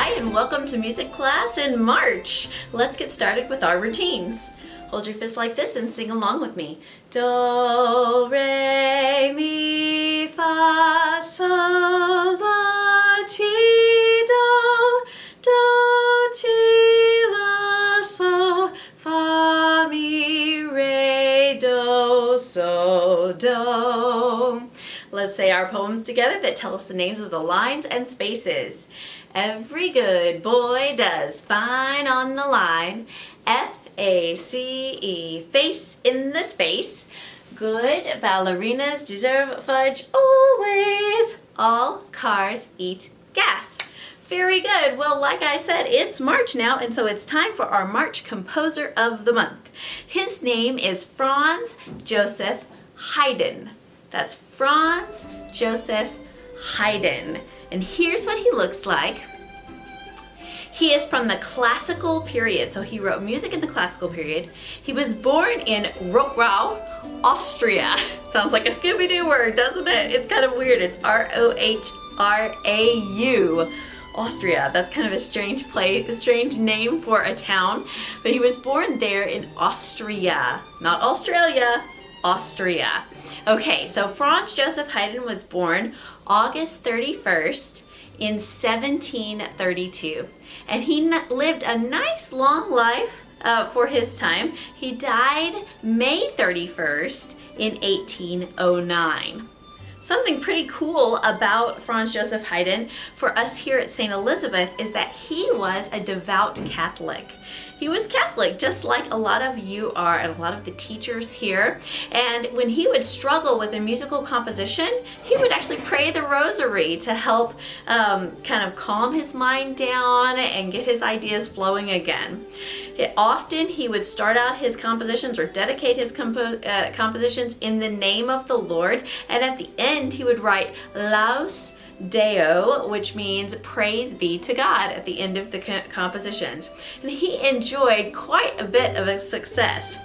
Hi, and welcome to music class in March. Let's get started with our routines. Hold your fist like this and sing along with me. Do, re, mi, fa, sol, la, ti, do. Do, ti, la, sol, fa, mi, re, do, so, do. Let's say our poems together that tell us the names of the lines and spaces. Every good boy does fine on the line. F-A-C-E, face in the space. Good ballerinas deserve fudge always. All cars eat gas. Very good. Well, like I said, it's March now, and so it's time for our March Composer of the Month. His name is Franz Joseph Haydn. That's Franz Joseph Haydn. And here's what he looks like. He is from the classical period, so he wrote music in the classical period. He was born in Rohrau, Austria. Sounds like a Scooby-Doo word, doesn't it? It's kind of weird. It's R-O-H-R-A-U. Austria. That's kind of a strange name for a town. But he was born there in Austria, not Australia, Austria. Okay, so Franz Joseph Haydn was born August 31st in 1732. And he lived a nice long life for his time. He died May 31st in 1809. Something pretty cool about Franz Joseph Haydn for us here at St. Elizabeth is that he was a devout Catholic. He was Catholic, just like a lot of you are and a lot of the teachers here. And when he would struggle with a musical composition, he would actually pray the rosary to help kind of calm his mind down and get his ideas flowing again. Often he would start out his compositions or dedicate his compositions in the name of the Lord, and at the end he would write Laus Deo, which means praise be to God at the end of the compositions. And he enjoyed quite a bit of a success.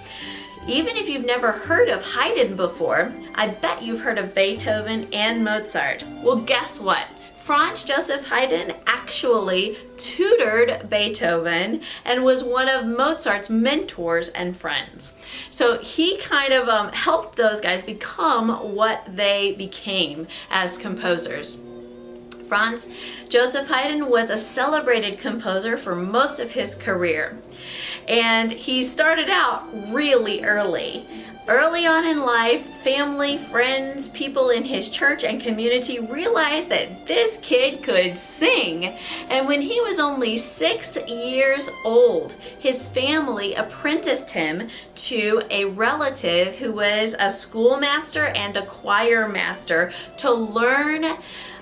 Even if you've never heard of Haydn before, I bet you've heard of Beethoven and Mozart. Well, guess what? Franz Joseph Haydn actually tutored Beethoven and was one of Mozart's mentors and friends. So he kind of helped those guys become what they became as composers. Franz Joseph Haydn was a celebrated composer for most of his career. And he started out really early. Early on in life, family, friends, people in his church and community realized that this kid could sing. And when he was only 6 years old, his family apprenticed him to a relative who was a schoolmaster and a choir master to learn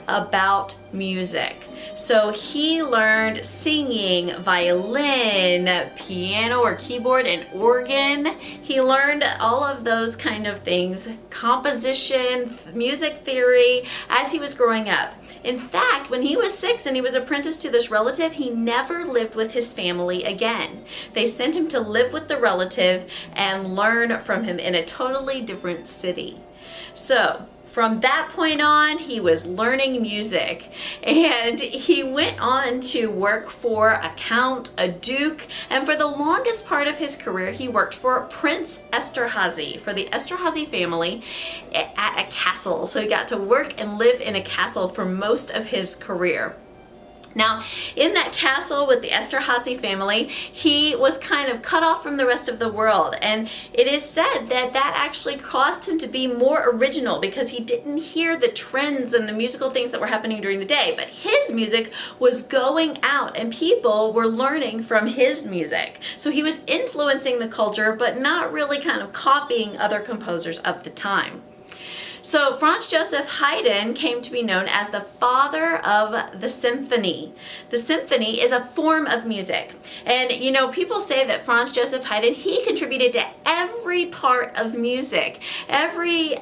about music. So he learned singing, violin, piano or keyboard, and organ. He learned all of those kind of things, composition, music theory, as he was growing up. In fact, when he was 6 and he was apprenticed to this relative, he never lived with his family again. They sent him to live with the relative and learn from him in a totally different city. So, from that point on, he was learning music, and he went on to work for a count, a duke, and for the longest part of his career, he worked for Prince Esterhazy, for the Esterhazy family at a castle. So he got to work and live in a castle for most of his career. Now, in that castle with the Esterhazy family, he was kind of cut off from the rest of the world, and it is said that that actually caused him to be more original because he didn't hear the trends and the musical things that were happening during the day, but his music was going out and people were learning from his music. So he was influencing the culture, but not really kind of copying other composers of the time. So Franz Joseph Haydn came to be known as the father of the symphony. The symphony is a form of music. And you know, people say that Franz Joseph Haydn, he contributed to every part of music, every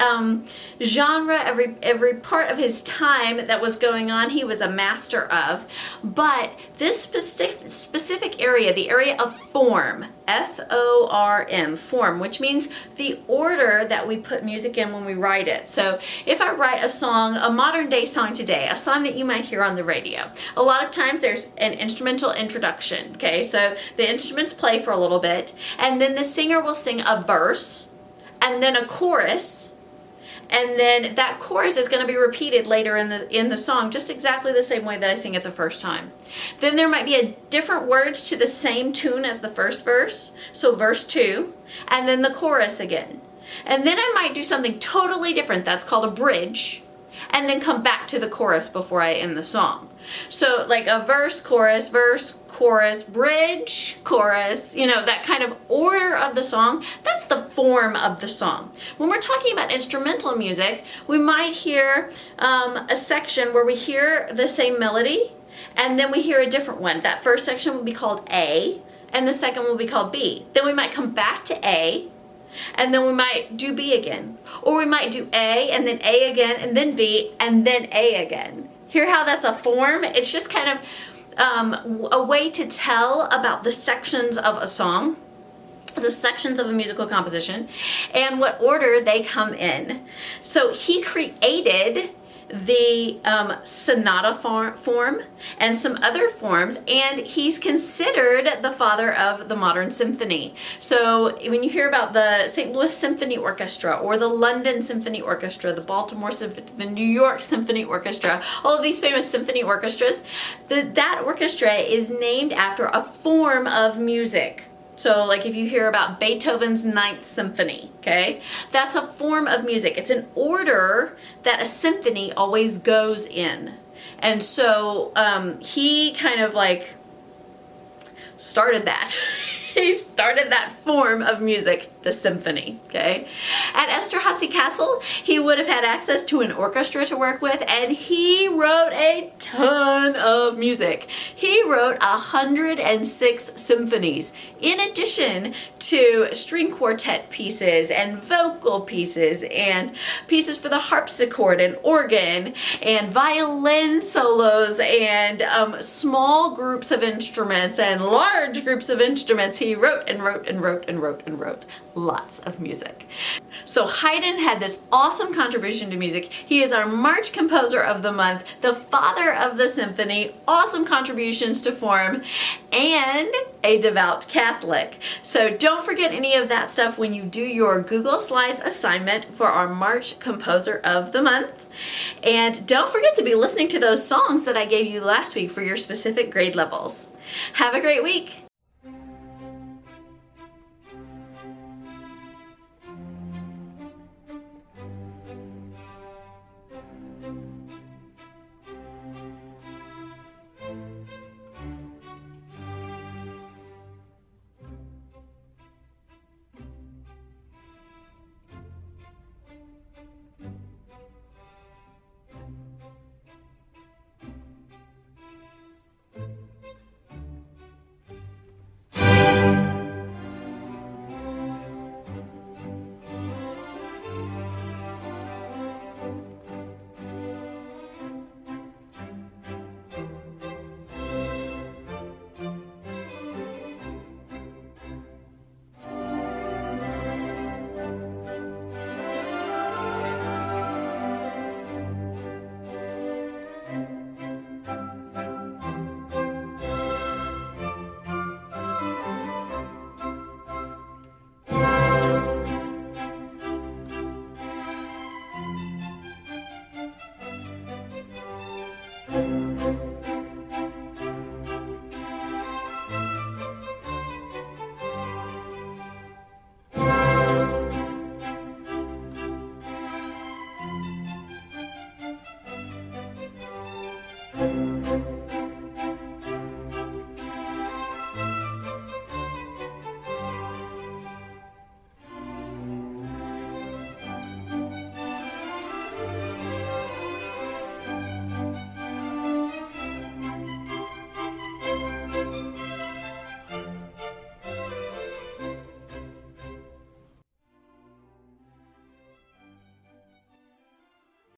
genre, every part of his time that was going on, he was a master of. But this specific area, the area of form, F-O-R-M, form, which means the order that we put music in when we write it. So if I write a song, a modern day song today, a song that you might hear on the radio, a lot of times there's an instrumental introduction, okay? So the instruments play for a little bit, and then the singer will sing a verse, and then a chorus, and then that chorus is going to be repeated later in the song, just exactly the same way that I sing it the first time. Then there might be a different words to the same tune as the first verse, so verse 2, and then the chorus again. And then I might do something totally different, that's called a bridge, and then come back to the chorus before I end the song. So like a verse, chorus, bridge, chorus, you know, that kind of order of the song, that's the form of the song. When we're talking about instrumental music, we might hear a section where we hear the same melody, and then we hear a different one. That first section will be called A, and the second will be called B. Then we might come back to A, and then we might do B again. Or we might do A, and then A again, and then B, and then A again. Hear how that's a form? It's just kind of a way to tell about the sections of a song, the sections of a musical composition, and what order they come in. So he created the sonata form and some other forms, and he's considered the father of the modern symphony. So when you hear about the St. Louis Symphony Orchestra or the London Symphony Orchestra, the Baltimore Symphony, the New York Symphony Orchestra, all of these famous symphony orchestras, that orchestra is named after a form of music. So like if you hear about Beethoven's Ninth Symphony, okay, that's a form of music. It's an order that a symphony always goes in. And so he kind of like started that. He started that form of music, the symphony, okay? At Esterhazy Castle, he would have had access to an orchestra to work with, and he wrote a ton of music. He wrote 106 symphonies, in addition to string quartet pieces and vocal pieces and pieces for the harpsichord and organ and violin solos and small groups of instruments and large groups of instruments. He wrote and wrote and wrote and wrote and wrote lots of music. So Haydn had this awesome contribution to music. He is our March Composer of the Month, the father of the symphony, awesome contributions to form, and a devout Catholic. So don't forget any of that stuff when you do your Google Slides assignment for our March Composer of the Month. And don't forget to be listening to those songs that I gave you last week for your specific grade levels. Have a great week.